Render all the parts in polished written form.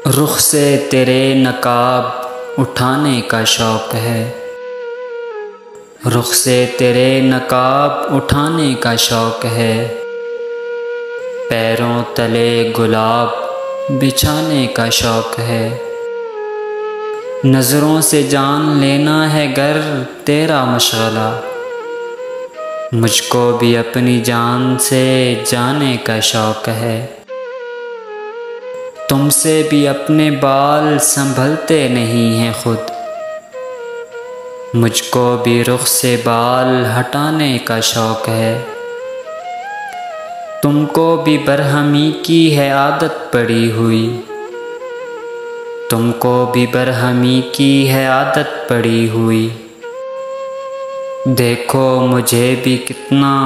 रुख से तेरे नकाब उठाने का शौक़ है, रुख से तेरे नकाब उठाने का शौक़ है। पैरों तले गुलाब बिछाने का शौक़ है। नज़रों से जान लेना है गर तेरा मशग़ला, मुझको भी अपनी जान से जाने का शौक़ है। तुमसे भी अपने बाल संभलते नहीं हैं खुद, मुझको भी रुख से बाल हटाने का शौक़ है। तुमको भी बरहमी की है आदत पड़ी हुई, तुमको भी बरहमी की है आदत पड़ी हुई। देखो मुझे भी कितना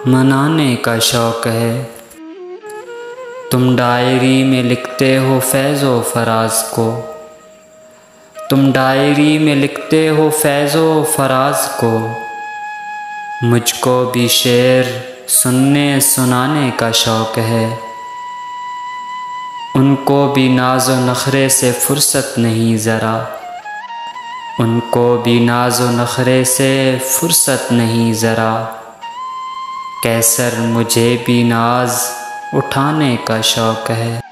मनाने का शौक़ है। तुम डायरी में लिखते हो फैज़ो फराज को, तुम डायरी में लिखते हो फैज़ो फराज को। मुझको भी शेर सुनने सुनाने का शौक़ है। उनको भी नाज़ो नखरे से फुर्सत नहीं ज़रा, उनको भी नाज़ो नखरे से फुर्सत नहीं ज़रा। कैसर मुझे भी नाज उठाने का शौक़ है।